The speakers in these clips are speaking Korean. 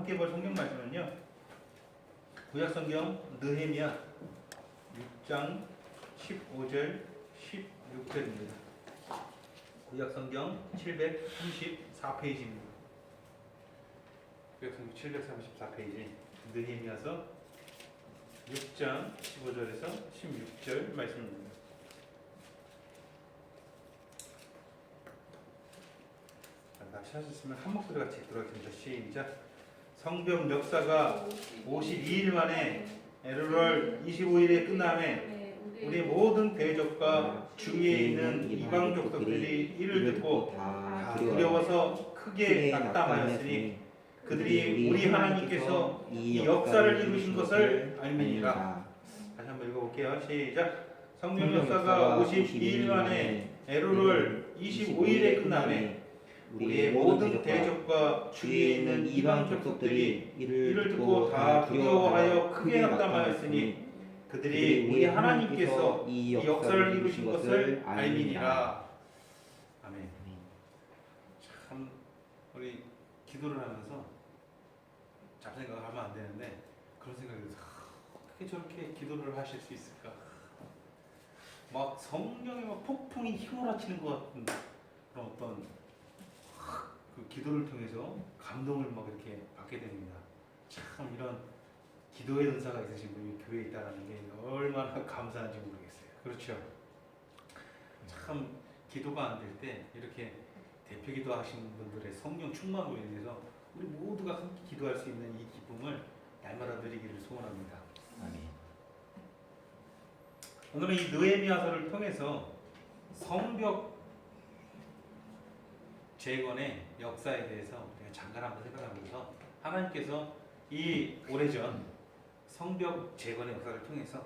함께 볼 성경 말씀은요. 구약성경 느헤미야 6장 15절 16절입니다. 구약성경 734페이지입니다. 구약성경 734페이지 느헤미야서 6장 15절에서 16절 말씀입니다. 하셨으면 한 목소리 같이 들어가겠습니다. 시작. 성벽 역사가 52일 만에 에르롤 25일에 끝남에 우리 모든 대적과 주위에 있는 이방 족속들이 이를 듣고 다 두려워서 크게 낙담하였으니 그들이 우리 하나님께서 이 역사를 이루신 것을 알미니라. 다시 한번 읽어볼게요. 시작. 성벽 역사가 52일 만에 에르롤 25일에 끝남에 우리의 모든 대적과 주위에 있는 이방 족속들이 이를 듣고 다 두려워하여 크게 낙담하였으니 그들이 우리 하나님께서 이 역사를 이루신 것을 알미니라. 아멘. 참 우리 기도를 하면서 잡생각을 하면 안 되는데 그런 생각이 들어서 어떻게 저렇게 기도를 하실 수 있을까? 막 성령의 막 폭풍이 휘몰아치는 것 같은 그런 어떤 그 기도를 통해서 감동을 막 이렇게 받게 됩니다. 참 이런 기도의 은사가 있으신 분이 교회에 있다는 게 얼마나 감사한지 모르겠어요. 그렇죠? 참 기도가 안 될 때 이렇게 대표 기도하시는 분들의 성령 충만으로 인해서 우리 모두가 함께 기도할 수 있는 이 기쁨을 날마다 누리기를 소원합니다. 아멘. 오늘은 이 느헤미야서를 통해서 성벽 재건의 역사에 대해서 우리가 잠깐 한번 생각하면서 하나님께서 이 오래전 성벽 재건의 역사를 통해서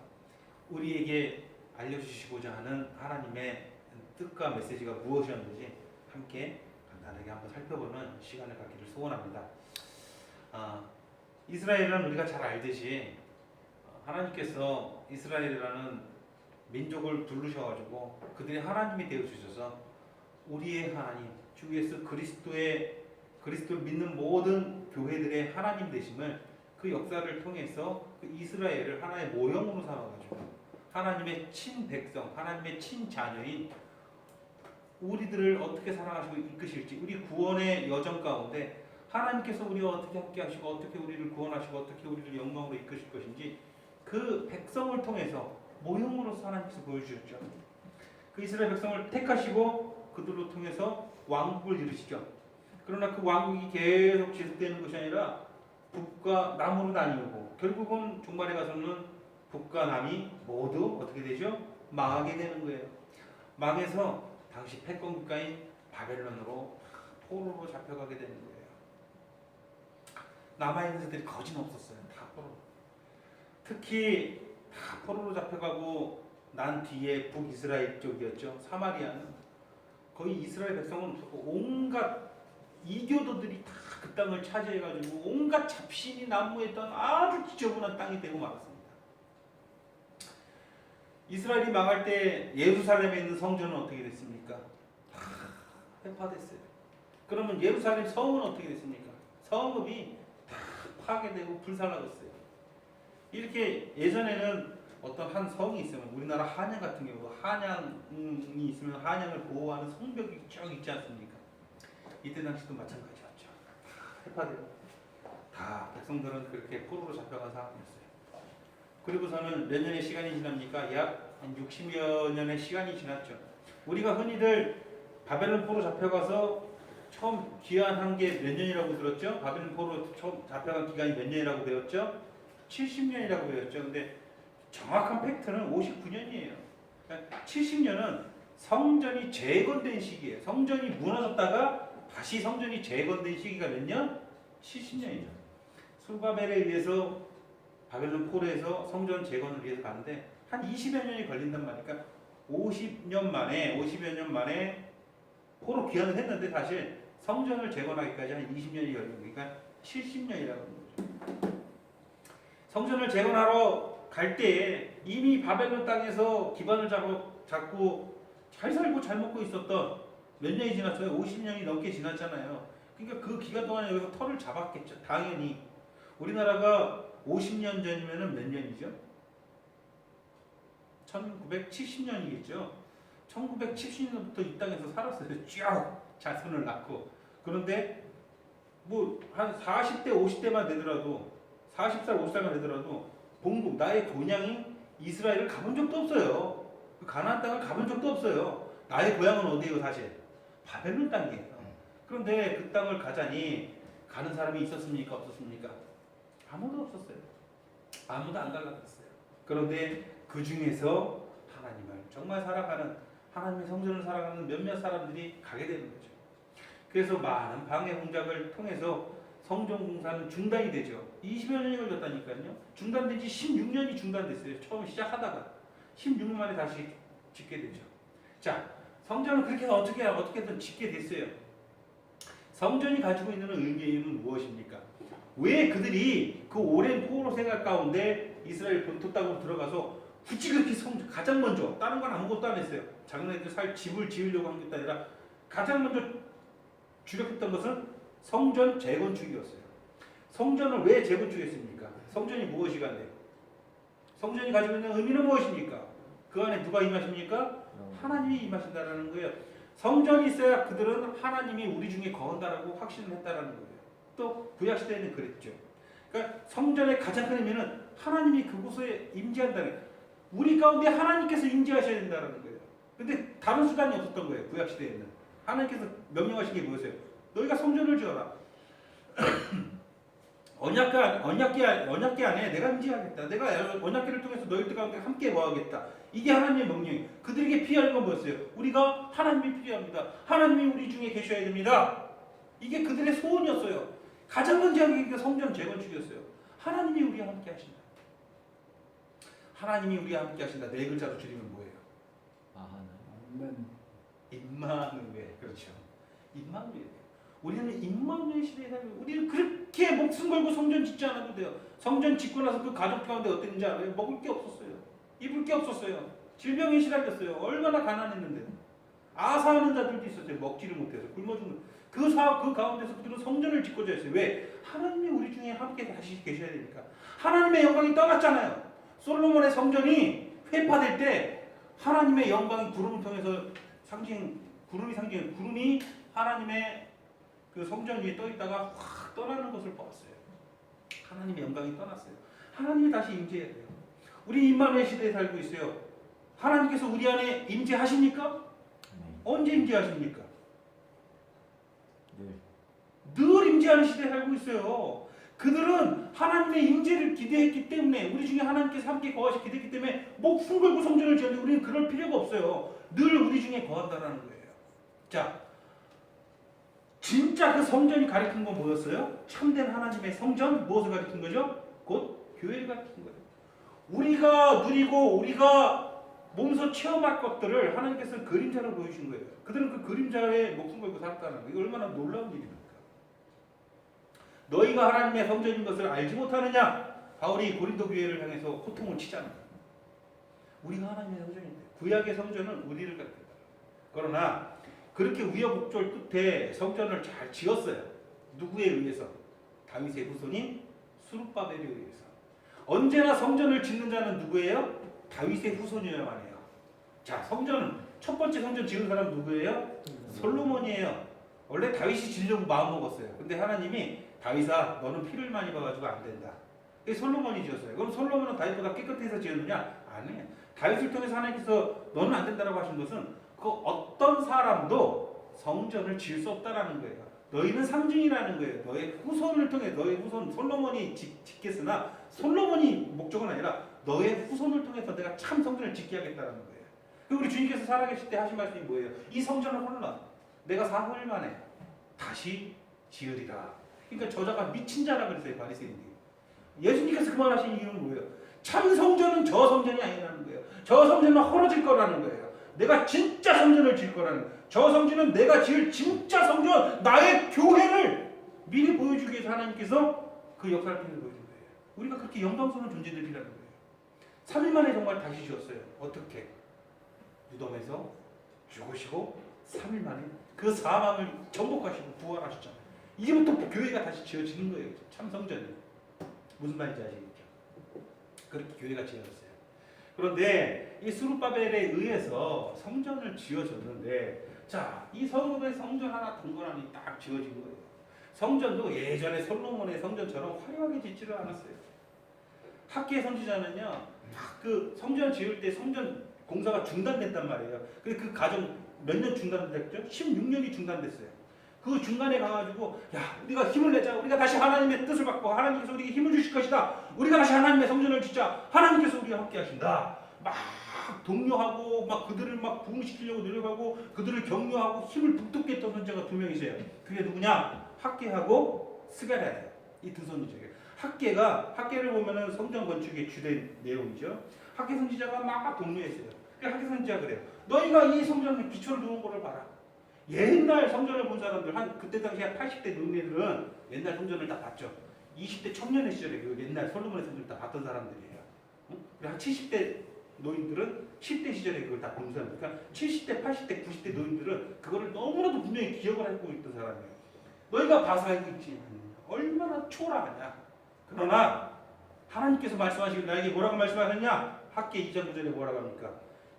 우리에게 알려주시고자 하는 하나님의 뜻과 메시지가 무엇이었는지 함께 간단하게 한번 살펴보는 시간을 갖기를 소원합니다. 이스라엘은 우리가 잘 알듯이 하나님께서 이스라엘이라는 민족을 부르셔가지고 그들이 하나님이 되어주셔서 우리의 하나님 주 예수 그리스도를 믿는 모든 교회들의 하나님 되심을 그 역사를 통해서 그 이스라엘을 하나의 모형으로 삼아가지고 하나님의 친백성, 하나님의 친자녀인 우리들을 어떻게 사랑하시고 이끄실지 우리 구원의 여정 가운데 하나님께서 우리와 어떻게 함께 하시고 어떻게 우리를 구원하시고 어떻게 우리를 영광으로 이끄실 것인지 그 백성을 통해서 모형으로서 하나님께서 보여주셨죠. 그 이스라엘 백성을 택하시고 그들로 통해서 왕국을 이루시죠. 그러나 그 왕국이 계속 지속되는 것이 아니라 북과 남으로 나뉘고 결국은 종말에 가서는 북과 남이 모두 어떻게 되죠? 망하게 되는 거예요. 망해서 당시 패권 국가인 바벨론으로 포로로 잡혀가게 되는 거예요. 남아있는 자들이 거진 없었어요. 다 포로. 특히 다 포로로 잡혀가고 난 뒤에 북이스라엘 쪽이었죠. 사마리아는 거의 이스라엘 백성은 온갖 이교도들이 다 그 땅을 차지해가지고 온갖 잡신이 난무했던 아주 지저분한 땅이 되고 말았습니다. 이스라엘이 망할 때 예루살렘에 있는 성전은 어떻게 됐습니까? 다 회파됐어요. 그러면 예루살렘 성은 어떻게 됐습니까? 성읍이 다 파괴되고 불살라졌어요. 이렇게 예전에는 어떤 한 성이 있으면 우리나라 한양 같은 경우 한양이 있으면 한양을 보호하는 성벽이 쭉 있지 않습니까? 이때 당시도 마찬가지였죠. 회파되고 다 백성들은 그렇게 포로로 잡혀간 상황이었어요. 그리고서는 몇 년의 시간이 지납니까? 약 한 60여 년의 시간이 지났죠. 우리가 흔히들 바벨론 포로 잡혀가서 처음 귀환한 게 몇 년이라고 들었죠? 바벨론 포로 처음 잡혀간 기간이 몇 년이라고 배웠죠? 70년이라고 배웠죠. 근데 정확한 팩트는 59년이에요. 그러니까 70년은 성전이 재건된 시기예요. 성전이 무너졌다가 다시 성전이 재건된 시기가 몇 년? 70년이죠. 수바벨에 의해서 바벨론 포로에서 성전 재건을 위해서 가는데 한 20여 년이 걸린단 말이니까 50여 년 만에 포로 귀환을 했는데 사실 성전을 재건하기까지 한 20년이 걸린 거니까 70년이라고 하는 거죠. 성전을 재건하러 갈 때에 이미 바벨론 땅에서 기반을 잡고 잘 살고 잘 먹고 있었던 몇 년이 지났어요? 50년이 넘게 지났잖아요. 그러니까 그 기간 동안에 여기서 터를 잡았겠죠. 당연히 우리나라가 50년 전이면은 몇 년이죠? 1970년이겠죠. 1970년부터 이 땅에서 살았어요. 쭉 자손을 낳고. 그런데 뭐 한 40대 50대만 되더라도 40살 50살만 되더라도 본국 나의 고향이 이스라엘을 가본 적도 없어요. 그 가나안 땅을 가본 적도 없어요. 나의 고향은 어디예요 사실? 바벨론 땅이에요. 그런데 그 땅을 가자니 가는 사람이 있었습니까 없었습니까? 아무도 없었어요. 아무도 안 갈라갔어요. 그런데 그 중에서 하나님을 정말 살아가는 하나님의 성전을 살아가는 몇몇 사람들이 가게 되는 거죠. 그래서 많은 방해 공작을 통해서 성전 공사는 중단이 되죠. 20여 년이 걸렸다니까요. 중단된 지 16년이 중단됐어요. 처음 시작하다가 16년 만에 다시 짓게 되죠. 자, 성전을 그렇게 해서 어떻게든 짓게 됐어요. 성전이 가지고 있는 의미는 무엇입니까? 왜 그들이 그 오랜 포로 생활 가운데 이스라엘 본토 땅으로 들어가서 굳이 그렇게 가장 먼저 다른 건 아무것도 안 했어요. 자기네들 살 집을 지으려고 한 게 아니라 가장 먼저 주력했던 것은 성전 재건축이었어요. 성전을 왜 재건축했습니까? 성전이 무엇이간데요? 성전이 가지고 있는 의미는 무엇입니까? 그 안에 누가 임하십니까? 하나님이 임하신다라는 거예요. 성전이 있어야 그들은 하나님이 우리 중에 거한다라고 확신을 했다라는 거예요. 또 구약 시대에는 그랬죠. 그러니까 성전의 가장 큰 의미는 하나님이 그곳에 임재한다는, 우리 가운데 하나님께서 임재하셔야 된다는 거예요. 근데 다른 수단이 없었던 거예요. 구약 시대에는 하나님께서 명령하신 게 뭐였어요? 너희가 성전을 지어라. 언약궤 안에 내가 임재하겠다. 내가 언약궤를 통해서 너희들 가운데 함께 모아겠다. 이게 하나님의 명령이에요. 그들에게 필요한 건 뭐였어요? 우리가 하나님이 필요합니다. 하나님이 우리 중에 계셔야 됩니다. 이게 그들의 소원이었어요. 가장 먼저 하는 게 성전 재건축이었어요. 하나님이 우리와 함께 하신다. 하나님이 우리와 함께 하신다. 네 글자로 줄이면 뭐예요? 임마누엘. 그렇죠. 임마누엘. 우리는 임마누엘 시대에 살고, 우리는 그렇게 목숨 걸고 성전 짓지 않아도 돼요. 성전 짓고 나서 그 가족 가운데 어땠는지 알아요? 먹을 게 없었어요. 입을 게 없었어요. 질병에 시달렸어요. 얼마나 가난했는데. 아사하는 자들도 있었어요. 먹지를 못해서 굶어 죽는. 그 가운데서 그들은 성전을 짓고자 했어요. 왜? 하나님이 우리 중에 함께 다시 계셔야 되니까. 하나님의 영광이 떠났잖아요. 솔로몬의 성전이 회파될 때 하나님의 영광이 구름을 통해서 구름이 하나님의 그 성전 위에 떠 있다가 확 떠나는 것을 보았어요. 하나님의 영광이 떠났어요. 하나님이 다시 임재해야 돼요. 우리 임마누엘 시대에 살고 있어요. 하나님께서 우리 안에 임재하십니까? 언제 임재하십니까? 늘 임재하는 시대에 살고 있어요. 그들은 하나님의 임재를 기대했기 때문에, 우리 중에 하나님께서 함께 거하시 기대했기 때문에 목숨 걸고 성전을 지었는데 우리는 그럴 필요가 없어요. 늘 우리 중에 거한다라는 거예요. 자, 진짜 그 성전이 가리킨 건 뭐였어요? 참된 하나님의 성전, 무엇을 가리킨 거죠? 곧 교회를 가리킨 거예요. 우리가 누리고 우리가 몸소 체험할 것들을 하나님께서 그림자로 보여주신 거예요. 그들은 그 그림자에 목숨 걸고 살았다는 거예요. 이거 얼마나 놀라운 일입니까? 너희가 하나님의 성전인 것을 알지 못하느냐? 바울이 고린도 교회를 향해서 호통을 치잖아요. 우리가 하나님의 성전인데, 구약의 성전은 우리를 가리킨다. 그러나 그렇게 우여곡절 끝에 성전을 잘 지었어요. 누구에 의해서? 다윗의 후손인 스룹바벨에 의해서. 언제나 성전을 짓는 자는 누구예요? 다윗의 후손이어야만 해요. 자, 성전은 첫 번째 성전 지은 사람 누구예요? 솔로몬이에요. 원래 다윗이 지으려고 마음 먹었어요. 근데 하나님이 다윗아, 너는 피를 많이 봐가지고 안 된다. 솔로몬이 지었어요. 그럼 솔로몬은 다윗보다 깨끗해서 지었느냐? 아니에요. 다윗을 통해서 하나님께서 너는 안 된다라고 하신 것은 그 어떤 사람도 성전을 지을 수 없다라는 거예요. 너희는 상징이라는 거예요. 너의 후손을 통해, 너의 후손 솔로몬이 짓겠으나 솔로몬이 목적은 아니라 너의 후손을 통해서 내가 참 성전을 짓게 하겠다라는 거예요. 그리고 우리 주님께서 살아계실 때 하신 말씀이 뭐예요? 이 성전을 홀라 내가 4일 만에 다시 지으리라. 그러니까 저자가 미친 자라 그랬어요. 바리새인들이. 예수님께서 그 말하신 이유는 뭐예요? 참 성전은 저 성전이 아니라는 거예요. 저 성전은 헐어질 거라는 거예요. 내가 진짜 성전을 지을 거라는 거예요. 저 성전은 내가 지을 진짜 성전, 나의 교회를 미리 보여주기 위해서 하나님께서 그 역사를 통해서 보여준 거예요. 우리가 그렇게 영광스러운 존재들이라는 거예요. 3일 만에 정말 다시 지었어요. 어떻게? 무덤에서 죽으시고 3일 만에 그 사망을 정복하시고 부활하셨잖아요. 이제부터 교회가 다시 지어지는 거예요. 참 성전이. 무슨 말인지 아시겠죠? 그렇게 교회가 지어졌어요. 그런데 이 스룹바벨에 의해서 성전을 지어졌는데, 자, 이 성읍에 성전 하나 동그라미 딱 지어진 거예요. 성전도 예전에 솔로몬의 성전처럼 화려하게 짓지를 않았어요. 학계 선지자는요, 막 그 성전 지을 때 성전 공사가 중단됐단 말이에요. 그 과정 몇 년 중단됐죠? 16년이 중단됐어요. 그 중간에 가가지고, 야, 우리가 힘을 내자. 우리가 다시 하나님의 뜻을 받고 하나님께서 우리에게 힘을 주실 것이다. 우리가 다시 하나님의 성전을 짓자. 하나님께서 우리와 함께 하신다. 막 독려하고 막 그들을 막 부흥시키려고 노력하고 그들을 격려하고 힘을 북돋게 했던 선지자가 두 명 있어요. 그게 누구냐? 학계하고 스가랴예요. 이 두 선지자예요. 학계를 보면은 성전 건축의 주된 내용이죠. 학계 선지자가 막 독려했어요. 그 학계 선지자가 그래요. 너희가 이 성전의 기초를 두는 거를 봐라. 옛날 성전을 본 사람들, 그때 당시에 80대 노인네들은 옛날 성전을 다 봤죠. 20대 청년의 시절에 그 옛날 솔로몬의 성전을 다 봤던 사람들이에요. 그리고 한 70대 노인들은 10대 시절에 그걸 다 본 사람들. 그러니까 70대, 80대, 90대 노인들은 그거를 너무나도 분명히 기억을 하고 있던 사람이에요. 너희가 봐서 알고 있지. 얼마나 초라하냐. 그러나 하나님께서 말씀하시길 나에게 뭐라고 말씀하셨냐? 학계 2장 9절에 뭐라고 합니까?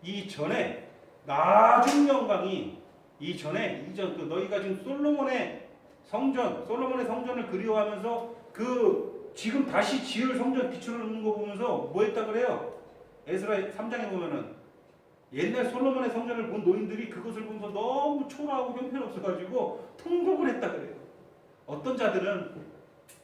이전에 나중 영광이 너희가 지금 솔로몬의 성전을 그리워하면서 그 지금 다시 지을 성전 기초를 놓는 거 보면서 뭐 했다 그래요? 에스라 3장에 보면은 옛날 솔로몬의 성전을 본 노인들이 그것을 보면서 너무 초라하고 형편없어가지고 통곡을 했다 그래요. 어떤 자들은,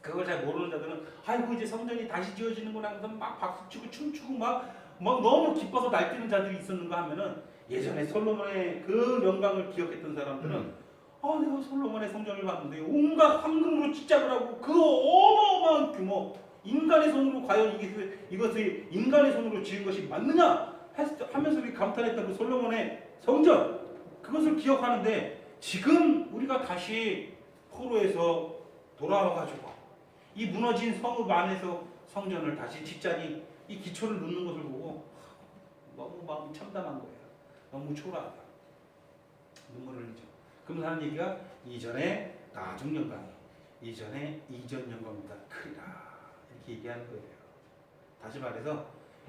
그걸 잘 모르는 자들은, 아이고 이제 성전이 다시 지어지는구나 하면서 막 박수치고 춤추고 막 너무 기뻐서 날뛰는 자들이 있었는가 하면은, 예전에 솔로몬의 그 영광을 기억했던 사람들은 내가 솔로몬의 성전을 봤는데 온갖 황금으로 집착을 하고 그 어마어마한 규모, 인간의 손으로 과연 이것을 인간의 손으로 지은 것이 맞느냐 하면서 감탄했던 그 솔로몬의 성전, 그것을 기억하는데, 지금 우리가 다시 포로에서 돌아와가지고 이 무너진 성읍 안에서 성전을 다시 짓자니 이 기초를 놓는 것을 보고 너무 마음이 참담한 거예요. 너무 초라하다. 눈물을 흘리죠. 그러면서 하는 얘기가 이전에 나중 영광이, 이전에 이전 영광보다 크리라, 이렇게 얘기하는 거예요. 다시 말해서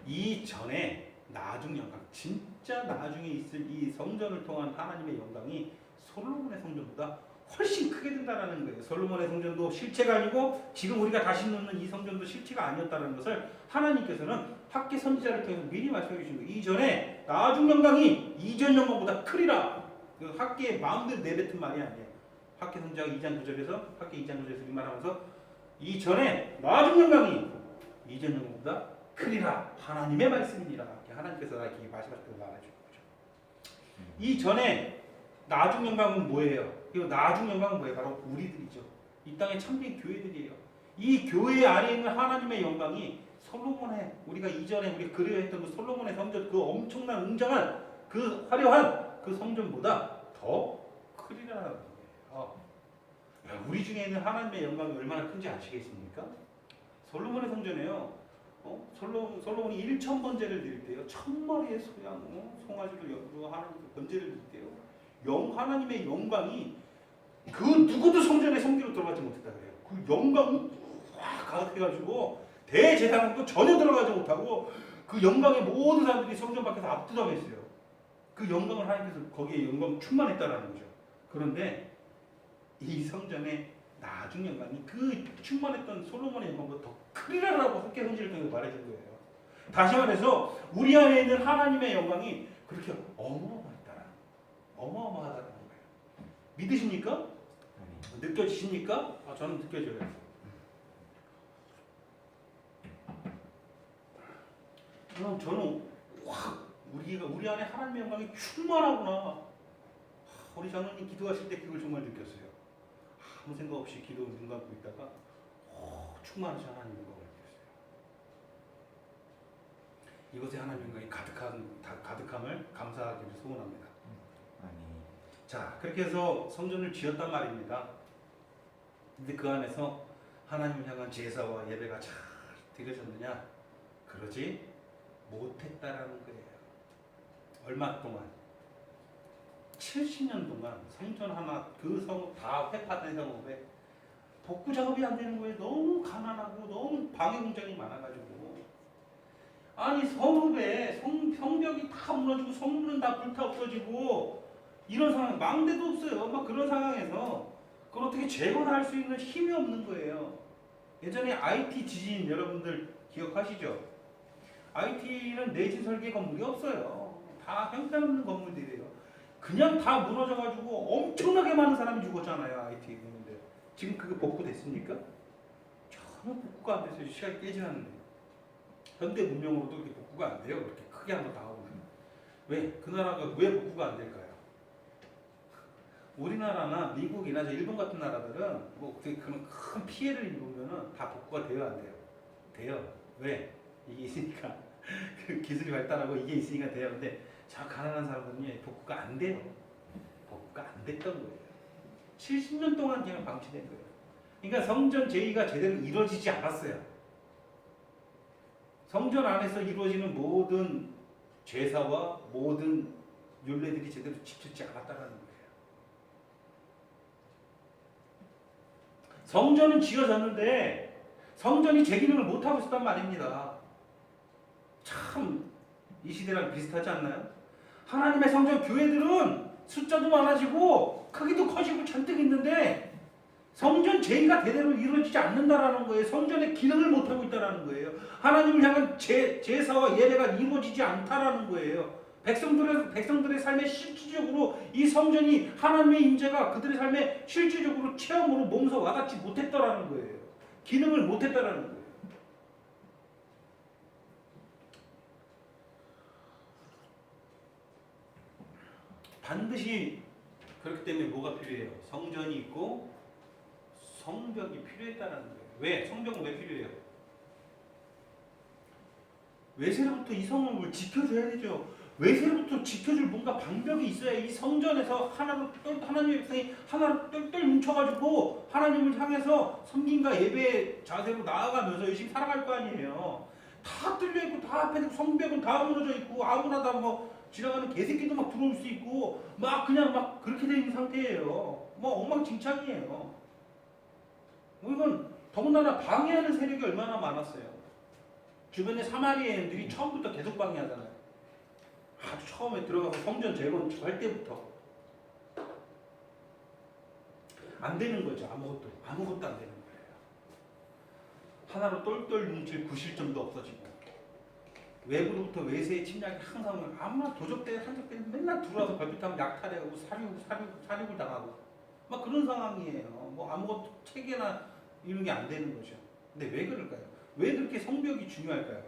이전에 나중 영광, 진짜 나중에 있을 이 성전을 통한 하나님의 영광이 솔로몬의 성전보다 훨씬 크게 된다는 거예요. 솔로몬의 성전도 실체가 아니고 지금 우리가 다시 놓는 이 성전도 실체가 아니었다는 것을 하나님께서는 학계 선지자를 통해서 미리 말씀해 주신 거예요. 이전에 나중 영광이 이전 영광보다 크리라. 그 학계의 마음대로 내뱉은 말이 아니에요. 학계 선지자가 2장 9절에서 학계 2장 9절에서 이 말하면서 이전에 나중 영광이 이전 영광보다 크리라. 하나님의 말씀이니라. 하나님께서 이렇게 말씀하셨다고 말해주는 거죠. 이전에 나중 영광은 뭐예요? 그리고 나중 영광은 뭐예요? 바로 우리들이죠. 이 땅의 참된 교회들이에요. 이 교회 안에 있는 하나님의 영광이 솔로몬의, 우리가 이전에 우리 그려했던 그 솔로몬의 성전, 그 엄청난 웅장한 그 화려한 그 성전보다 더 크리라는 거예요. 우리 중에 있는 하나님의 영광이 얼마나 큰지 아시겠습니까? 솔로몬의 성전에요. 솔로몬이 1,000번제를 드릴 때요, 1000마리의 소양, 송아지를 옆으로 하나님께 번제를 드릴 때요, 하나님의 영광이 그 누구도 성전의 성기로 들어가지 못했다 그래요. 그 영광이 확 가득해가지고 대제사장도 전혀 들어가지 못하고 그 영광에 모든 사람들이 성전 밖에서 압도당했어요. 그 영광을 하나님께서 거기에 영광 충만했다라는 거죠. 그런데 이 성전의 나중 영광이 그 충만했던 솔로몬의 영광보다 더 크리라라고 학계 선지를 통해서 말해준 거예요. 다시 말해서 우리 안에 있는 하나님의 영광이 그렇게 어마어마하다는 거예요. 믿으십니까? 느껴지십니까? 저는 느껴져요. 저는 우리 안에 하나님의 영광이 충만하구나. 우리 장로님 기도하실 때 그걸 정말 느꼈어요. 아무 생각 없이 기도 눈 감고 있다가 충만하신 하나님의 영광을 느꼈어요. 이것에 하나님의 영광이 가득함을 감사하기를 소원합니다. 자, 그렇게 해서 성전을 지었단 말입니다. 근데 그 안에서 하나님을 향한 제사와 예배가 잘 드려졌느냐? 그러지 못했다라는 거예요. 얼마 동안? 70년 동안 성전 하나, 그 성읍 다 회파된 성읍에 복구 작업이 안 되는 거예요. 너무 가난하고 너무 방해 공장이 많아가지고. 아니 성읍에 성벽이 다 무너지고 성문은 다 불타 없어지고 이런 상황, 망대도 없어요. 막 그런 상황에서 그걸 어떻게 재건할 수 있는 힘이 없는 거예요. 예전에 IT 지진 여러분들 기억하시죠? IT는 내진 설계 건물이 없어요. 다 형편없는 건물들이에요. 그냥 다 무너져가지고 엄청나게 많은 사람이 죽었잖아요. IT 건물들. 지금 그게 복구됐습니까? 전혀 복구가 안 됐어요. 시간이 깨지는데. 현대 문명으로도 이렇게 복구가 안 돼요. 그렇게 크게 한번 당하고는. 왜? 그 나라가 왜 복구가 안 될까요? 우리나라나 미국이나 일본 같은 나라들은 뭐 그런 큰 피해를 입으면은 다 복구가 돼요, 안 돼요? 돼요. 왜? 이게 있으니까. 그 기술이 발달하고 이게 있으니까 돼요. 근데 저 가난한 사람들은 복구가 안 돼요. 복구가 안 됐던 거예요. 70년 동안 그냥 방치된 거예요. 그러니까 성전 제의가 제대로 이루어지지 않았어요. 성전 안에서 이루어지는 모든 제사와 모든 율례들이 제대로 지켜지지 않았다는 거예요. 성전은 지어졌는데 성전이 제 기능을 못하고 있었단 말입니다. 참 이 시대랑 비슷하지 않나요? 하나님의 성전 교회들은 숫자도 많아지고 크기도 커지고 잔뜩 있는데 성전 제의가 제대로 이루어지지 않는다라는 거예요. 성전의 기능을 못하고 있다는 거예요. 하나님을 향한 제사와 예배가 이루어지지 않다라는 거예요. 백성들의 삶에 실질적으로 이 성전이 하나님의 임재가 그들의 삶에 실질적으로 체험으로 몸소 와닿지 못했다라는 거예요. 기능을 못했다라는 거예요. 반드시 그렇기 때문에 뭐가 필요해요? 성전이 있고 성벽이 필요했다는 거예요. 왜? 성벽은 왜 필요해요? 외세로부터 이 성을 지켜줘야 되죠. 외세로부터 지켜줄 뭔가 방벽이 있어야 이 성전에서 하나님의 백성이 하나로 똘똘 뭉쳐가지고 하나님을 향해서 섬김과 예배의 자세로 나아가면서 열심히 살아갈 거 아니에요. 다 뚫려있고 다 앞에 성벽은 다 무너져 있고 아무나 다 뭐 지나가는 개새끼도 막 들어올 수 있고 막 그냥 막 그렇게 돼 있는 상태예요. 뭐 엉망진창이에요. 이건 더군다나 방해하는 세력이 얼마나 많았어요. 주변에 사마리아인들이 처음부터 계속 방해하잖아요. 아주 처음에 들어가서 성전 재건 할 때부터 안 되는 거죠. 아무것도 안 되는 거예요. 하나로 똘똘 뭉칠 구실점도 없어지고 외부로부터 외세의 침략이 항상 아마 도적대 한적대 맨날 들어와서 걸핏하면 약탈해가고 사륙을 당하고 막 그런 상황이에요. 뭐 아무것도 체계나 이런 게 안 되는 거죠. 근데 왜 그럴까요? 왜 그렇게 성벽이 중요할까요?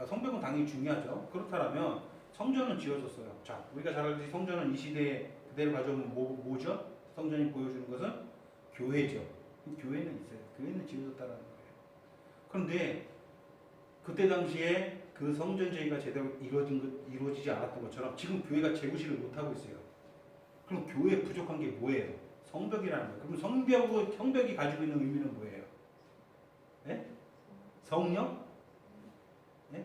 성벽은 당연히 중요하죠. 그렇다면 성전은 지어졌어요. 자, 우리가 잘 알듯이 성전은 이 시대에 그대로 가져오면 뭐죠? 성전이 보여주는 것은 교회죠. 교회는 있어요. 교회는 지어졌다는 거예요. 그런데 그때 당시에 그 성전 제의가 제대로 이루어지지 않았던 것처럼 지금 교회가 재구시를 못하고 있어요. 그럼 교회에 부족한 게 뭐예요? 성벽이라는 거예요. 그럼 성벽이 가지고 있는 의미는 뭐예요? 네? 성령? 네?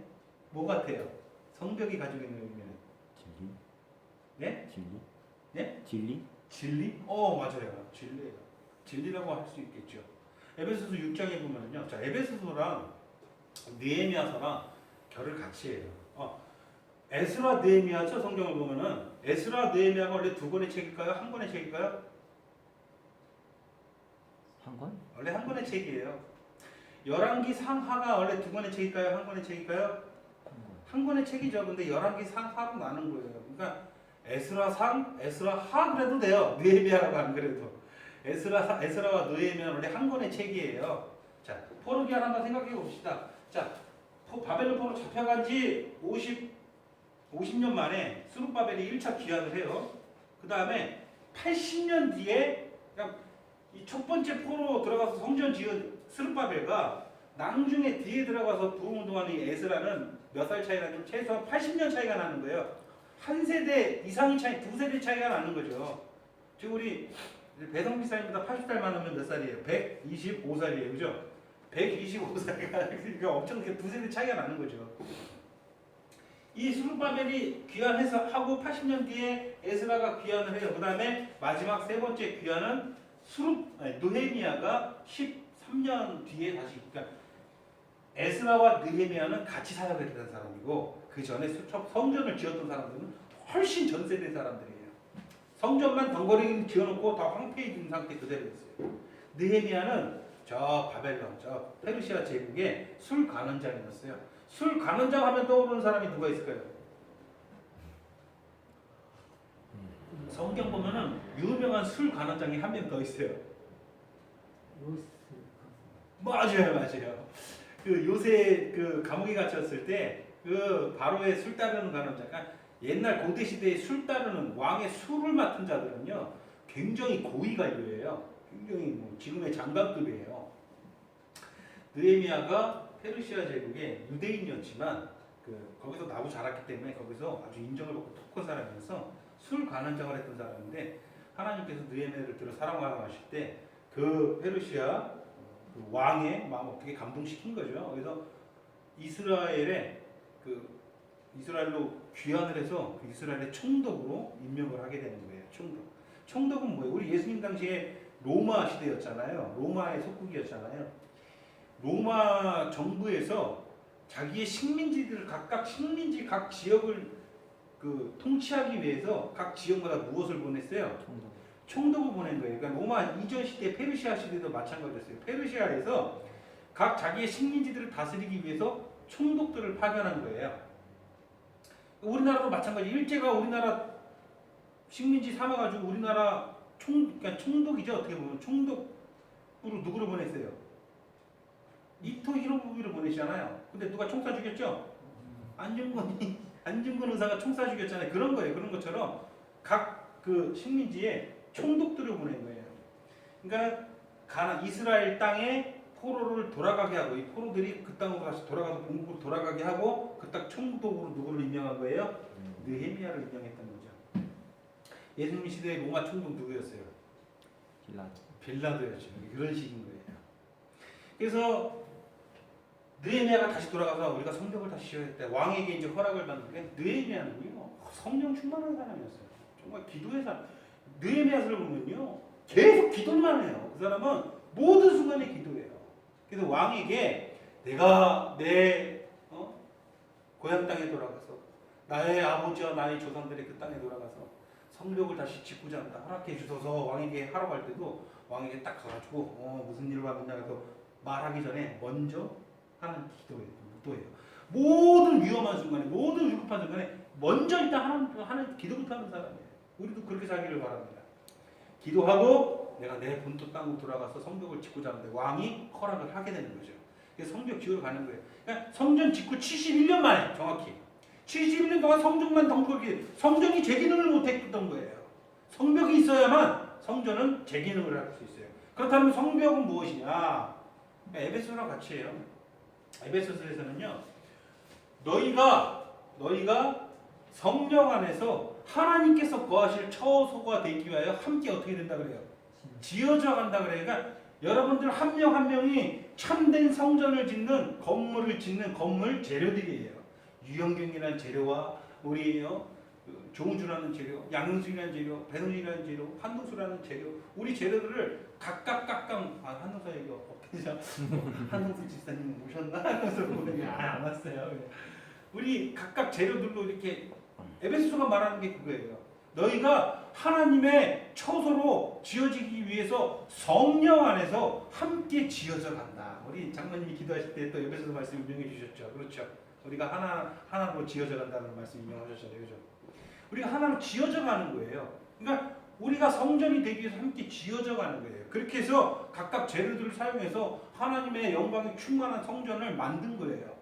뭐 같아요? 성벽이 가지고 있는 의미는? 진리? 네? 진리? 네? 진리? 진리? 맞아요. 진리예요. 진리라고 할 수 있겠죠. 에베소서 6장에 보면요. 자, 에베소서랑 느헤미야서랑 결을 같이 해요. 에스라 느헤미야서 성경을 보면은 에스라 느헤미야가 원래 두 권의 책일까요? 한 권의 책일까요? 한 권? 원래 한 권의 책이에요. 열왕기 상하가 원래 두 권의 책일까요? 한 권의 책일까요? 한 권의 책이죠. 근데 열왕기 상하로 나눈 거예요. 그러니까 에스라 상, 에스라 하 그래도 돼요. 느헤미야라고 안 그래도. 에스라와 느헤미야는 원래 한 권의 책이에요. 자, 포로기한 한번 생각해 봅시다. 자, 바벨론 포로 잡혀간 지 50년 만에 스룹바벨이 1차 귀환을 해요. 그 다음에 80년 뒤에 그러니까 이 첫 번째 포로 들어가서 성전 지은 스룹바벨과 나중에 뒤에 들어가서 부흥운동하는 이 에스라는 몇 살 차이 나죠? 최소한 80년 차이가 나는 거예요. 한 세대 이상의 차이, 두 세대 차이가 나는 거죠. 지금 우리 배성비 사님보다 80살 많으면 몇 살이에요? 125살이에요. 그죠? 125살이가 그러니까 엄청 두 세대 차이가 나는 거죠. 이 스룹바벨이 귀환해서 하고 80년 뒤에 에스라가 귀환을 해요. 그 다음에 마지막 세 번째 귀환은 느헤미야가 13년 뒤에 다시, 그러니까 에스라와 느헤미야는 같이 사역했던 사람이고 그 전에 성전을 지었던 사람들은 훨씬 전 세대 사람들이에요. 성전만 덩거리 지어놓고 다 황폐해진 상태 그대로였어요. 느헤미야는 저 바벨론, 저 페르시아 제국의 술 관원장이었어요. 술 관원장 하면 떠오르는 사람이 누가 있을까요? 성경 보면은 유명한 술 관원장이 한 명 더 있어요. 맞아요. 그 요새 그 감옥에 갇혔을 때 그 바로의 술 따르는 관원자가 옛날 고대 시대에 술 따르는 왕의 술을 맡은 자들은요 굉장히 고위 관료예요. 굉장히 뭐 지금의 장관급이에요. 느헤미야가 페르시아 제국의 유대인이었지만 거기서 나고 자랐기 때문에 거기서 아주 인정을 받고 토큰 사람이어서 술 관원장을 했던 사람인데 하나님께서 느헤미야를 들어 사랑하라 하실 때 그 페르시아 그 왕의 마음 어떻게 감동시킨 거죠. 그래서 이스라엘로 귀환을 해서 그 이스라엘의 총독으로 임명을 하게 되는 거예요. 총독은 뭐예요? 우리 예수님 당시에 로마 시대였잖아요. 로마의 속국이었잖아요. 로마 정부에서 자기의 식민지들을 각 지역을 통치하기 위해서 각 지역마다 무엇을 보냈어요? 총독을 보낸 거예요. 그러니까 로마 이전 시대 페르시아 시대도 마찬가지였어요. 페르시아에서 각 자기의 식민지들을 다스리기 위해서 총독들을 파견한 거예요. 우리나라도 마찬가지. 일제가 우리나라 식민지 삼아가지고 우리나라 그러니까 총독이죠. 어떻게 보면 총독으로 누구를 보냈어요? 이토 히로부미를 보내시잖아요. 근데 누가 총사 죽였죠? 안중근 의사가 총사 죽였잖아요. 그런 거예요. 그런 것처럼 각 그 식민지에 총독들을 보낸 거예요. 그러니까 이스라엘 땅에 포로를 돌아가게 하고 이 포로들이 그 땅으로 다시 돌아가서 본국으로 돌아가게 하고 그 땅 총독으로 누구를 임명한 거예요? 느헤미야를 임명했던 거죠. 예수님 시대의 로마 총독 누구였어요? 빌라도였죠. 이런 식인 거예요. 그래서 느헤미야가 다시 돌아가서 우리가 성벽을 다시 지어야 돼. 왕에게 이제 허락을 받는데 느헤미야는요 성령 충만한 사람이었어요. 정말 기도의 사람. 느헤미야서를 보면요 계속 기도만 해요. 그 사람은 모든 순간에 기도해요. 그래서 왕에게 내가 내 고향 땅에 돌아가서 나의 아버지와 나의 조상들의 그 땅에 돌아가서 성벽을 다시 짓고자 한다. 허락해 주소서. 왕에게 하라고 할 때도 왕에게 딱 가가지고 무슨 일을 받느냐 해서 말하기 전에 먼저 하나님 기도해요. 모든 위험한 순간에 모든 위급한 순간에 먼저 일단 하나님 기도부터 하는 사람이에요. 우리도 그렇게 살기를 바랍니다. 기도하고 내가 내 본토 땅으로 돌아가서 성벽을 짓고자 하는데 왕이 허락을 하게 되는 거죠. 그래서 성벽 지으러 가는 거예요. 그러니까 성전 짓고 71년 만에 정확히 71년 동안 성전만 덩그러기 성전이 제 기능을 못했던 거예요. 성벽이 있어야만 성전은 제 기능을 할 수 있어요. 그렇다면 성벽은 무엇이냐? 에베소랑 같이 해요. 에베소서에서는요. 너희가 성령 안에서 하나님께서 거하실 처소가 되기 위하여 함께 어떻게 된다 그래요? 지어져 간다 그래요. 그러니까 여러분들 한 명 한 명이 참된 성전을 짓는 건물 재료들이에요. 유영경이라는 재료와 우리 조은주라는 재료, 양승이라는 재료, 배동이라는 재료, 한동수라는 재료, 우리 재료들을 각각 한동수 얘기 없겠죠? 한동수 집사님 오셨나? 하면서 보내기 안 왔어요. 우리 각각 재료들로 이렇게 에베소서가 말하는 게 그거예요. 너희가 하나님의 처소로 지어지기 위해서 성령 안에서 함께 지어져 간다. 우리 장로님이 기도하실 때 또 에베소서 말씀 유명해 주셨죠. 그렇죠. 우리가 하나로 지어져 간다는 말씀 유명하셨잖아요. 그죠? 우리가 하나로 지어져 가는 거예요. 그러니까 우리가 성전이 되기 위해서 함께 지어져 가는 거예요. 그렇게 해서 각각 재료들을 사용해서 하나님의 영광이 충만한 성전을 만든 거예요.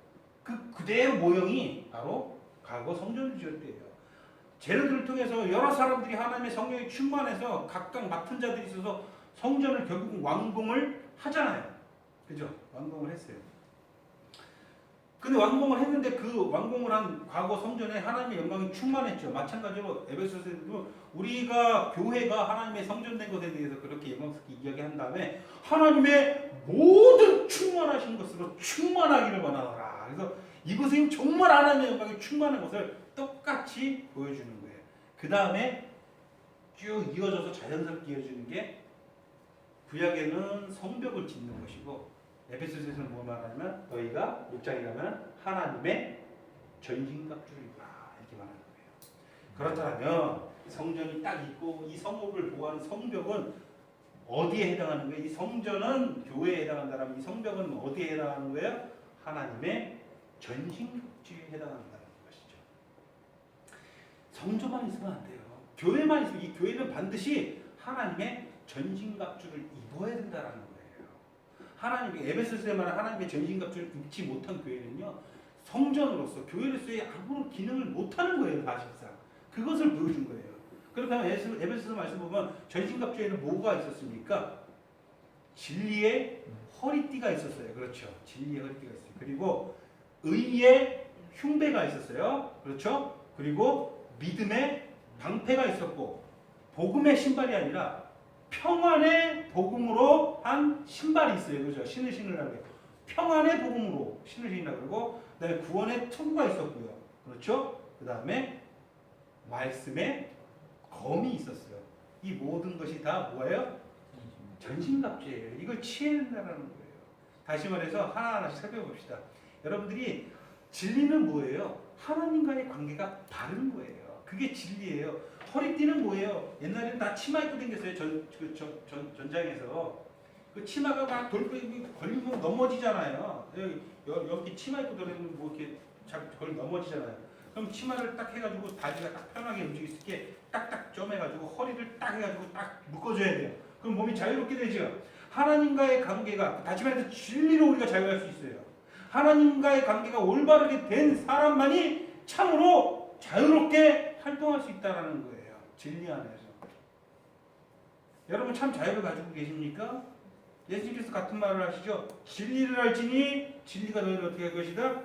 그대로 모형이 바로 과거 성전을 지었대요. 재료들을 통해서 여러 사람들이 하나님의 성령이 충만해서 각각 맡은 자들이 있어서 성전을 결국 완공을 하잖아요. 그죠? 완공을 했어요. 근데 완공을 했는데 그 완공을 한 과거 성전에 하나님의 영광이 충만했죠. 마찬가지로 에베소서에도 우리가 교회가 하나님의 성전된 것에 대해서 그렇게 영광스럽게 이야기한 다음에 하나님의 모든 충만하신 것으로 충만하기를 원하노라. 그래서 이곳은 정말 하나님의 영광이 충만한 것을 똑같이 보여주는 거예요. 그 다음에 쭉 이어져서 자연스럽게 이어지는 게 구약에는 성벽을 짓는 것이고 에베소서에서는 뭐 말하냐면 너희가 6장에 가면 하나님의 전신갑주를 입어라 이렇게 말하는 거예요. 그렇다면 성전이 딱 있고 이 성읍을 보호하는 성벽은 어디에 해당하는 거예요? 이 성전은 교회에 해당한다면 이 성벽은 어디에 해당하는 거예요? 하나님의 전신갑주에 해당한다는 것이죠. 성전만 있으면 안 돼요. 교회만 있으면 이 교회는 반드시 하나님의 전신갑주를 입어야 된다라는 거예요. 하나님 에베소서에 말한 하나님의 전신갑주를 입지 못한 교회는요 성전으로서 교회로서의 아무런 기능을 못하는 거예요. 사실상 그것을 보여준 거예요. 그렇다면 에베소서 말씀 보면 전신갑주에는 뭐가 있었습니까? 진리의 허리띠가 있었어요. 그렇죠. 진리의 허리띠가 있어요. 그리고 의의 흉배가 있었어요. 그렇죠. 그리고 믿음의 방패가 있었고 복음의 신발이 아니라 평안의 복음으로 한 신발이 있어요. 그죠? 신을 신으라고 해요. 평안의 복음으로 신을 신으라고 그러고 그다음에 구원의 투구가 있었고요. 그렇죠? 그다음에 말씀의 검이 있었어요. 이 모든 것이 다 뭐예요? 전신갑주예요. 이걸 취해야 된다는 거예요. 다시 말해서 하나하나씩 살펴봅시다. 여러분들이 진리는 뭐예요? 하나님과의 관계가 바른 거예요. 그게 진리예요. 허리띠는 뭐예요? 옛날에는 다 치마 입고 다녔어요. 전장에서 그 치마가 막 걸리면 넘어지잖아요. 여기 치마 입고 다니면 뭐 이렇게 걸 넘어지잖아요. 그럼 치마를 딱 해가지고 바지가 딱 편하게 움직일 수 있게 딱딱 점해가지고 허리를 딱 해가지고 딱 묶어줘야 돼요. 그럼 몸이 자유롭게 되죠. 하나님과의 관계가 다시 말해서 진리로 우리가 자유할 수 있어요. 하나님과의 관계가 올바르게 된 사람만이 참으로 자유롭게 활동할 수 있다는 거예요. 진리 안에서. 여러분 참 자유를 가지고 계십니까? 예수님께서 같은 말을 하시죠. 진리를 알지니 진리가 너희를 어떻게 할 것이다?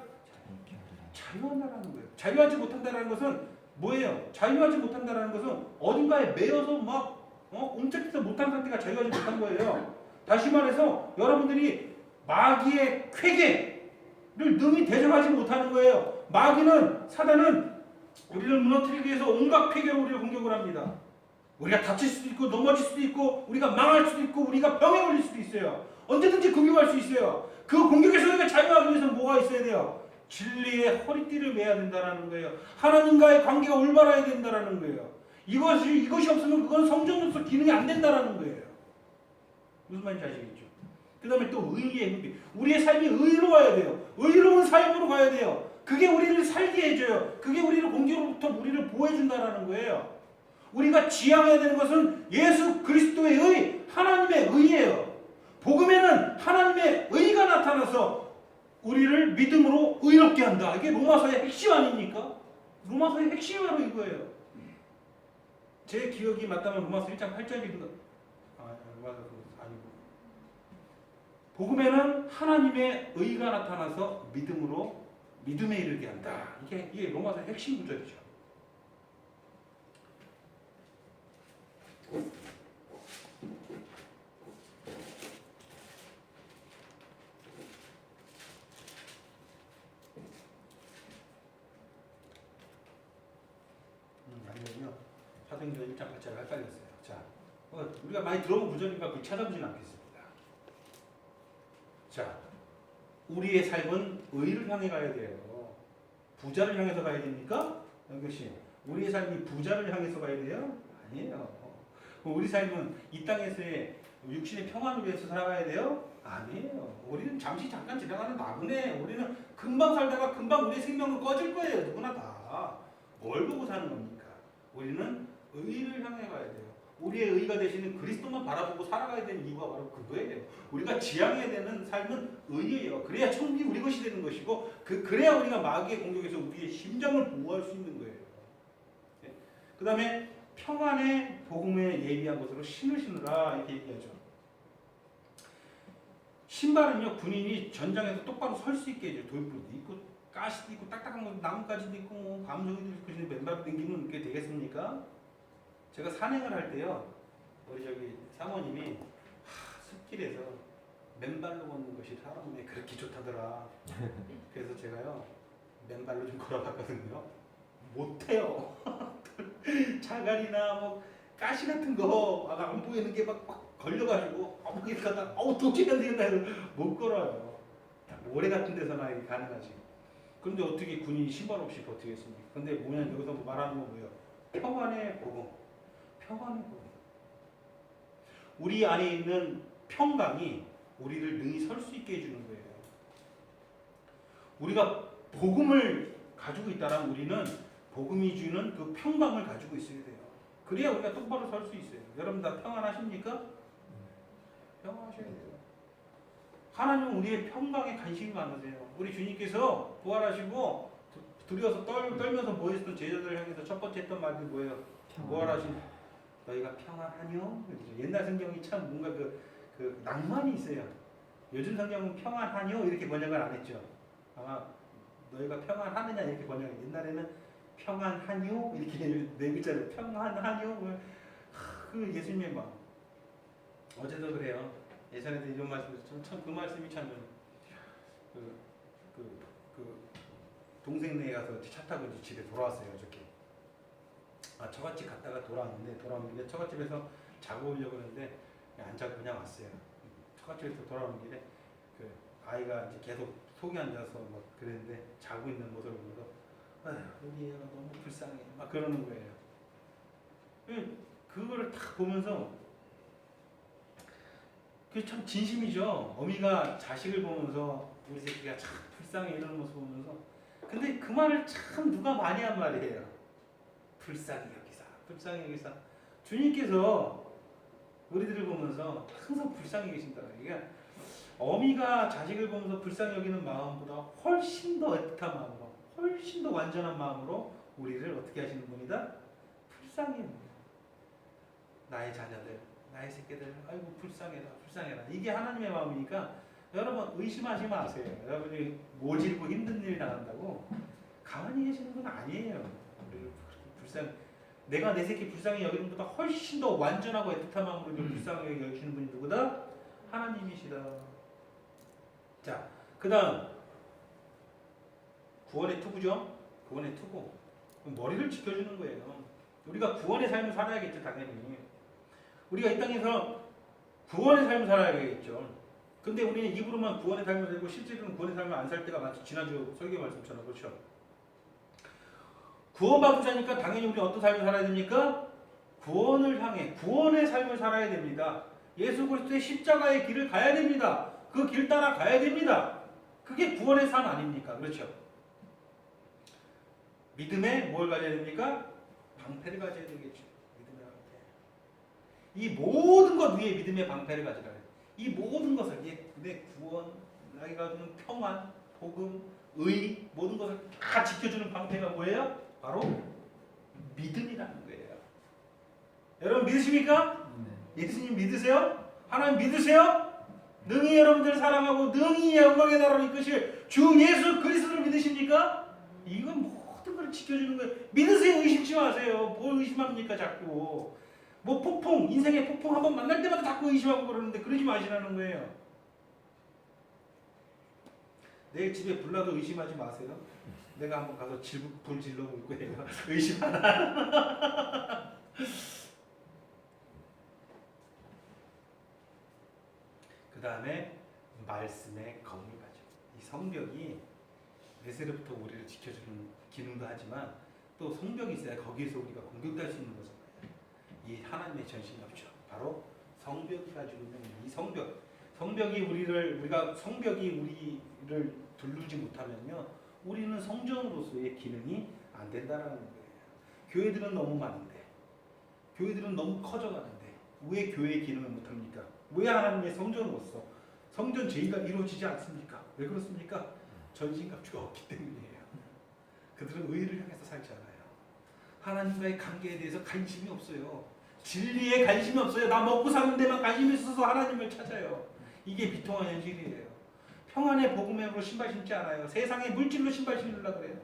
자유한다라는 거예요. 자유하지 못한다라는 것은 뭐예요? 자유하지 못한다라는 것은 어딘가에 매여서 막 옴짝해서 못한 상태가 자유하지 못한 거예요. 다시 말해서 여러분들이 마귀의 쾌계를 능히 대적하지 못하는 거예요. 마귀는 사단은 우리를 무너뜨리기 위해서 온갖 쾌계로 우리를 공격을 합니다. 우리가 다칠 수도 있고 넘어질 수도 있고 우리가 망할 수도 있고 우리가 병에 걸릴 수도 있어요. 언제든지 공격할 수 있어요. 그 공격에서 우리가 자유하기 위해서는 뭐가 있어야 돼요? 진리의 허리띠를 매야 된다는 거예요. 하나님과의 관계가 올바라야 된다는 거예요. 이것이 없으면 그건 성전으로서 기능이 안 된다는 거예요. 무슨 말인지 아시겠죠? 그 다음에 또 의의 행비. 우리의 삶이 의로워야 돼요. 의로운 삶으로 가야 돼요. 그게 우리를 살게 해줘요. 그게 우리를 공기로부터 우리를 보호해준다는 거예요. 우리가 지향해야 되는 것은 예수 그리스도의 의, 하나님의 의예요. 복음에는 하나님의 의가 나타나서 우리를 믿음으로 의롭게 한다. 이게 로마서의 핵심 아닙니까? 로마서의 핵심이 바로 이거예요. 제 기억이 맞다면 로마서 1장 8절인가? 로마서 아니고. 복음에는 하나님의 의가 나타나서 믿음에 이르게 한다. 이게 로마서의 핵심 구절이죠. 아니면요. 사도행전 1장 8절 헷갈렸어요. 자, 우리가 많이 들어본 구절이니까 그걸 찾아보지는 않겠습니다. 자, 우리의 삶은 의를 향해 가야 돼요. 부자를 향해서 가야 됩니까? 영교씨, 우리의 삶이 부자를 향해서 가야 돼요? 아니에요. 우리 삶은 이 땅에서의 육신의 평안을 위해서 살아가야 돼요? 아니에요. 우리는 잠깐 지나가는 나그네. 우리는 금방 살다가 금방 우리 생명은 꺼질 거예요. 누구나 다. 뭘 보고 사는 겁니까? 우리는 의를 향해 가야 돼요. 우리의 의가 되시는 그리스도만 바라보고 살아가야 되는 이유가 바로 그거예요. 우리가 지향해야 되는 삶은 의예요. 그래야 천국이 우리 것이 되는 것이고 그래야 우리가 마귀의 공격에서 우리의 심장을 보호할 수 있는 거예요. 그 다음에 평안의 복음에 예비한 것으로 신을 신으라 이렇게 얘기하죠. 신발은요 군인이 전장에서 똑바로 설 수 있게 해줘요. 도입부도 있고 가시도 있고 딱딱한 거 나뭇가지도 있고 뭐 감정이도 있고 맨발 댕기면 그게 되겠습니까? 제가 산행을 할 때요 우리 저기 사모님이 숲길에서 맨발로 걷는 것이 사람에 그렇게 좋다더라. 그래서 제가요 맨발로 좀 걸어봤거든요. 못해요. 자갈이나 뭐 가시 같은 거 안 보이는 게 막 걸려가지고 이렇게 가다 도저히 안 되겠다 못 걸어요. 모래 같은 데서나 이게 가능하지. 그런데 어떻게 군인이 신발 없이 버티겠습니까? 근데 뭐냐 여기서 말하는 건 뭐예요? 평안의 복음. 평안의 복음. 우리 안에 있는 평강이 우리를 능히 설 수 있게 해주는 거예요. 우리가 복음을 가지고 있다면 우리는 복음이 주는 그 평강을 가지고 있어야 돼요. 그래야 우리가 똑바로 설 수 있어요. 여러분 다 평안하십니까? 평안하셔야 돼요. 하나님은 우리의 평강에 관심이 많으세요. 우리 주님께서 부활하시고 두려워서 떨면서 모였던 제자들을 향해서 첫 번째 했던 말이 뭐예요? 부활하신 너희가 평안하뇨? 옛날 성경이 참 뭔가 그 낭만이 있어요. 요즘 성경은 평안하뇨? 이렇게 번역을 안 했죠. 아마 너희가 평안하느냐 이렇게 번역을. 옛날에는 평안하뇨? 이렇게 네 글자로 평안하뇨? 그 예수님의 마음. 어제도 그래요. 예전에도 이런 말씀, 참 그 말씀이 참 동생네 가서 차 타고 이제 집에 돌아왔어요. 어저께. 처갓집 갔다가 돌아오는 길에 처갓집에서 자고 오려고 했는데 안 자고 그냥 왔어요. 처갓집에서 돌아오는 길에 그 아이가 이제 계속 속에 앉아서 뭐 그랬는데 자고 있는 모습을 보면서 우리 애가 너무 불쌍해 막 그러는 거예요. 그거를 딱 보면서 그게 참 진심이죠. 어미가 자식을 보면서 우리 새끼가 참 불쌍해 이러는 모습 보면서. 근데 그 말을 참 누가 많이 한 말이에요. 불쌍히 여기사, 불쌍히 여기사. 주님께서 우리들을 보면서 항상 불쌍히 계신다. 그러니까 어미가 자식을 보면서 불쌍히 여기는 마음보다 훨씬 더 애틋한 마음으로, 훨씬 더 완전한 마음으로 우리를 어떻게 하시는 분이다? 불쌍히 여기다. 나의 자녀들, 나의 새끼들, 아이고 불쌍해라, 불쌍해라. 이게 하나님의 마음이니까 여러분 의심하지 마세요. 여러분이 모질고 힘든 일 당한다고 가만히 계시는 건 아니에요. 내가 내 새끼 불쌍히 여기는 것보다 훨씬 더 완전하고 애틋한 마음으로 불쌍하게 여기시는 분이 누구다? 하나님이시다. 자, 그 다음 구원의 투구죠. 구원의 투구. 머리를 지켜주는 거예요. 우리가 구원의 삶을 살아야겠죠. 당연히 우리가 이 땅에서 구원의 삶을 살아야겠죠. 근데 우리는 입으로만 구원의 삶을 살고 실제로는 구원의 삶을 안 살 때가 많죠. 지난주 설교 말씀처럼. 그렇죠. 구원받으자니까 당연히 우리 어떤 삶을 살아야 됩니까? 구원을 향해 구원의 삶을 살아야 됩니다. 예수 그리스도의 십자가의 길을 가야 됩니다. 그 길 따라 가야 됩니다. 그게 구원의 삶 아닙니까? 그렇죠. 믿음에 뭘 가져야 됩니까? 방패를 가져야 되겠죠. 믿음의 방패. 이 모든 것 위에 믿음의 방패를 가져라. 이 모든 것을 내 구원, 나에게 주는 평안, 복음, 의 모든 것을 다 지켜주는 방패가 뭐예요? 바로 믿음이라는 거예요. 여러분 믿으십니까? 네. 예수님 믿으세요? 하나님 믿으세요? 능히 여러분들을 사랑하고 능히 영광의 나라를 이끄실 주 예수 그리스도를 믿으십니까? 이건 모든 걸 지켜주는 거예요. 믿으세요. 의심치 마세요. 뭘 의심합니까 자꾸. 뭐 폭풍, 인생의 폭풍 한번 만날 때마다 자꾸 의심하고 그러는데 그러지 마시라는 거예요. 내일 집에 불나도 의심하지 마세요. 내가 한번 가서 불 질러 볼 거예요. 의심 하나. 그 다음에 말씀의 거울가죠. 이 성벽이 에스레부터 우리를 지켜주는 기능도 하지만 또 성벽이 있어야 거기에서 우리가 공격할 수 있는 거잖아요. 이 하나님의 전신갑주 바로 성벽이 가지고 있는 이 성벽이 우리가 성벽이 우리를 두르지 못하면요 우리는 성전으로서의 기능이 안 된다라는 거예요. 교회들은 너무 많은데 교회들은 너무 커져가는데 왜 교회의 기능을 못합니까? 왜 하나님의 성전으로서 성전 제의가 이루어지지 않습니까? 왜 그렇습니까? 전신갑주가 없기 때문이에요. 그들은 의를 향해서 살지 않아요. 하나님과의 관계에 대해서 관심이 없어요. 진리에 관심이 없어요. 나 먹고 사는 데만 관심이 있어서 하나님을 찾아요. 이게 비통한 현실이에요. 평안의 복음으로 신발 신지 않아요. 세상의 물질로 신발 신으려고 그래요.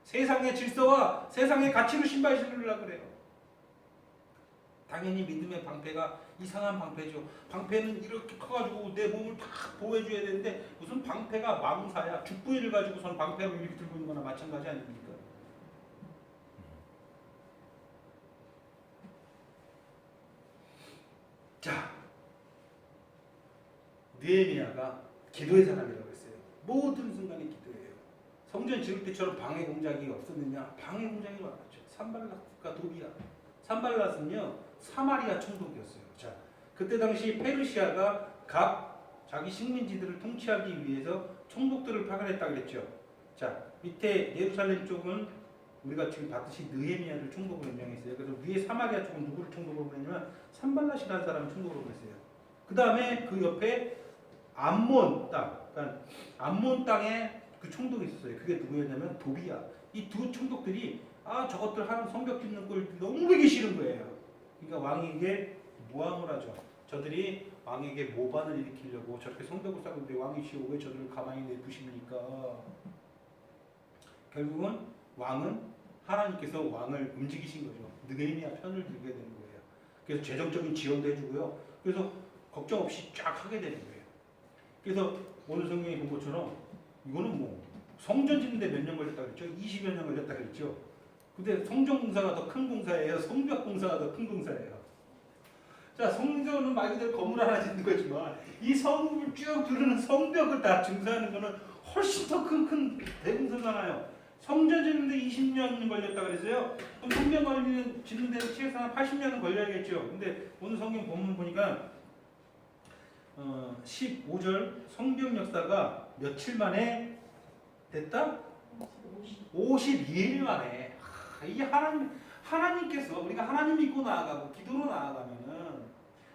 세상의 질서와 세상의 가치로 신발 신으려고 그래요. 당연히 믿음의 방패가 이상한 방패죠. 방패는 이렇게 커가지고 내 몸을 다 보호해줘야 되는데 무슨 방패가 망사야. 죽부위를 가지고선 방패로 이렇게 들고 있는 거나 마찬가지 아닙니까? 자, 느헤미야가 기도의 사람이라고 했어요. 모든 순간에 기도해요. 성전 지을 때처럼 방해 공작이 없었느냐? 방해 공작이 많았죠. 산발랏과 도비야. 산발랏은요 사마리아 총독이었어요. 자, 그때 당시 페르시아가 각 자기 식민지들을 통치하기 위해서 총독들을 파견했다 그랬죠. 자, 밑에 예루살렘 쪽은 우리가 지금 봤듯이 느헤미야를 총독으로 임명했어요. 그래서 위에 사마리아 쪽은 누구를 총독으로 보냈냐면 산발랏이라는 사람을 총독으로 보냈어요. 그 다음에 그 옆에 암몬 땅, 그러니까 암몬 땅에 그 총독이 있었어요. 그게 누구였냐면 도비야. 이 두 총독들이 저것들 하는 성벽 짓는 걸 너무 보기 싫은 거예요. 그러니까 왕에게 모함을 하죠. 저들이 왕에게 모반을 일으키려고 저렇게 성벽을 쌓는데 왕이시오 왜 저들을 가만히 내두십니까? 결국은 왕은 하나님께서 왕을 움직이신 거죠. 느헤미야 편을 들게 되는 거예요. 그래서 재정적인 지원도 해주고요. 그래서 걱정 없이 쫙 하게 되는 거예요. 그래서 오늘 성경에 본 것처럼 이거는 뭐 성전 짓는데 몇 년 걸렸다 그랬죠? 20여 년 걸렸다 그랬죠? 근데 성전 공사가 더 큰 공사예요? 성벽 공사가 더 큰 공사예요? 자, 성전은 말 그대로 건물 하나 짓는 거지만 이 성을 쭉 두르는 성벽을 다 증사하는 거는 훨씬 더 큰 대공사잖아요. 성전 짓는데 20년 걸렸다 그랬어요. 그럼 성벽 걸리는 짓는 데는 최소한 80년은 걸려야겠죠. 근데 오늘 성경 본문 보니까 15절 성벽 역사가 며칠 만에 됐다? 52일 만에. 이게 하나님께서 우리가 하나님 믿고 나아가고 기도로 나아가면은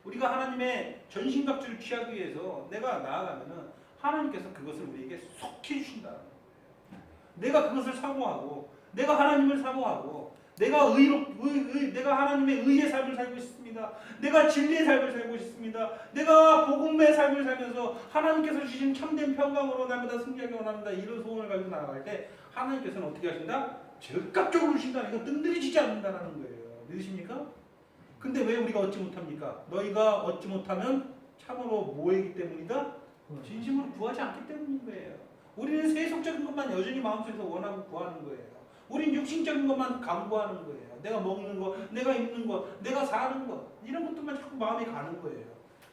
우리가 하나님의 전신갑주를 취하기 위해서 내가 나아가면은 하나님께서 그것을 우리에게 속히 주신다. 내가 그것을 사모하고 내가 하나님을 사모하고 내가 내가 하나님의 의의 삶을 살고 싶습니다. 내가 진리의 삶을 살고 싶습니다. 내가 복음의 삶을 살면서 하나님께서 주신 참된 평강으로 날마다 승리하기 원합니다. 이런 소원을 가지고 나아갈 때 하나님께서는 어떻게 하신다? 즉각적으로 주신다. 이거 뜸들이지지 않는다는 거예요. 믿으십니까? 근데 왜 우리가 얻지 못합니까? 너희가 얻지 못하면 참으로 뭐이기 때문이다? 진심으로 구하지 않기 때문인 거예요. 우리는 세속적인 것만 여전히 마음속에서 원하고 구하는 거예요. 우린 육신적인 것만 강구하는 거예요. 내가 먹는 거, 내가 입는 거, 내가 사는 거 이런 것들만 자꾸 마음이 가는 거예요.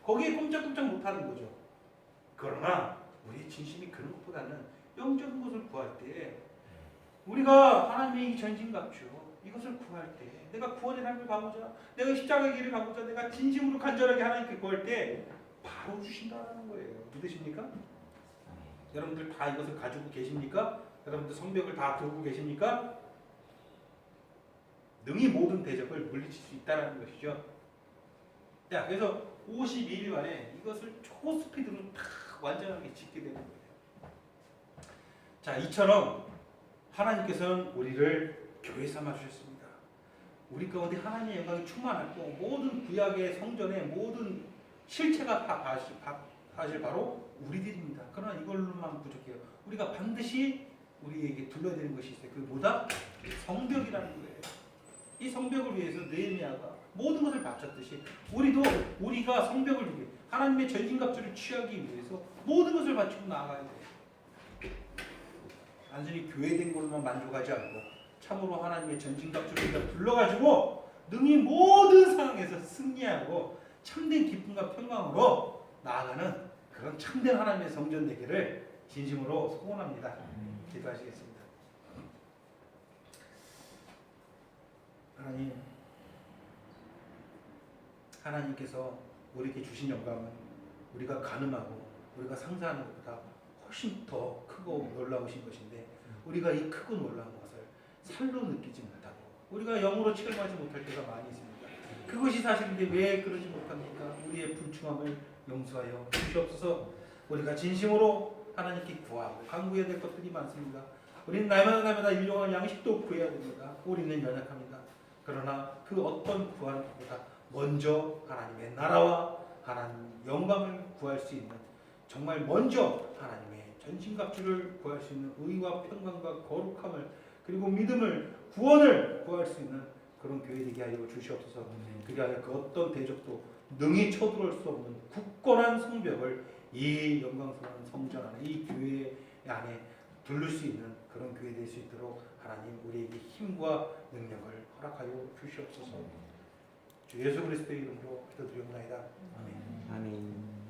거기에 꼼짝꼼짝 못하는 거죠. 그러나 우리 진심이 그런 것보다는 영적인 것을 구할 때 우리가 하나님의 이 전신갑주 이것을 구할 때 내가 구원의 삶을 가보자, 내가 십자가의 길을 가보자, 내가 진심으로 간절하게 하나님께 구할 때 바로 주신다는 거예요. 믿으십니까? 여러분들 다 이것을 가지고 계십니까? 여러분들 성벽을 다 들고 계십니까? 능히 모든 대적을 물리칠 수 있다는 것이죠. 자, 그래서 52일 만에 이것을 초스피드로 다 완전하게 짓게 되는 거예요. 자, 이처럼 하나님께서는 우리를 교회 삼아 주셨습니다. 우리 가운데 하나님의 영광이 충만하고 모든 구약의 성전의 모든 실체가 사실 바로 우리들입니다. 그러나 이걸로만 부족해요. 우리가 반드시 우리에게 둘러야 되는 것이 있어요. 그게 뭐다? 성벽이라는 거예요. 이 성벽을 위해서 느헤미야가 모든 것을 바쳤듯이 우리도 우리가 성벽을 위해 하나님의 전신갑주를 취하기 위해서 모든 것을 바치고 나아가야 돼요. 단순히 교회된 걸로만 만족하지 않고 참으로 하나님의 전신갑주를 우리가 둘러가지고 능히 모든 상황에서 승리하고 참된 기쁨과 평강으로 나아가는 그런 참된 하나님의 성전 되기를 진심으로 소원합니다. 기도하시겠습니다. 하나님께서 우리에게 주신 영광은 우리가 가늠하고 우리가 상상하는 것보다 훨씬 더 크고 놀라우신 것인데 우리가 이 크고 놀라운 것을 살로 느끼지 못하고 우리가 영으로 체험하지 못할 때가 많이 있습니다. 그것이 사실인데 왜 그러지 못합니까? 우리의 불충함을 용서하여 주시옵소서. 우리가 진심으로 하나님께 구하고 간구해야 될 것들이 많습니다. 우리는 날마다 일용할 양식도 구해야 됩니다. 우리는 연약합니다. 그러나 그 어떤 구하는 것보다 먼저 하나님의 나라와 하나님 영광을 구할 수 있는 정말 먼저 하나님의 전신갑주를 구할 수 있는 의와 평강과 거룩함을 그리고 믿음을 구원을 구할 수 있는 그런 교회 되게 하여 주시옵소서. 그리하여 그 어떤 대적도 능히 쳐들어올 수 없는 굳건한 성벽을 이 영광스러운 성전 안에 이 교회 안에 둘를 수 있는 그런 교회 될 수 있도록 하나님 우리에게 힘과 능력을 허락하여 주시옵소서. 주 예수 그리스도의 이름으로 기도드리옵나이다. 아멘. 아멘.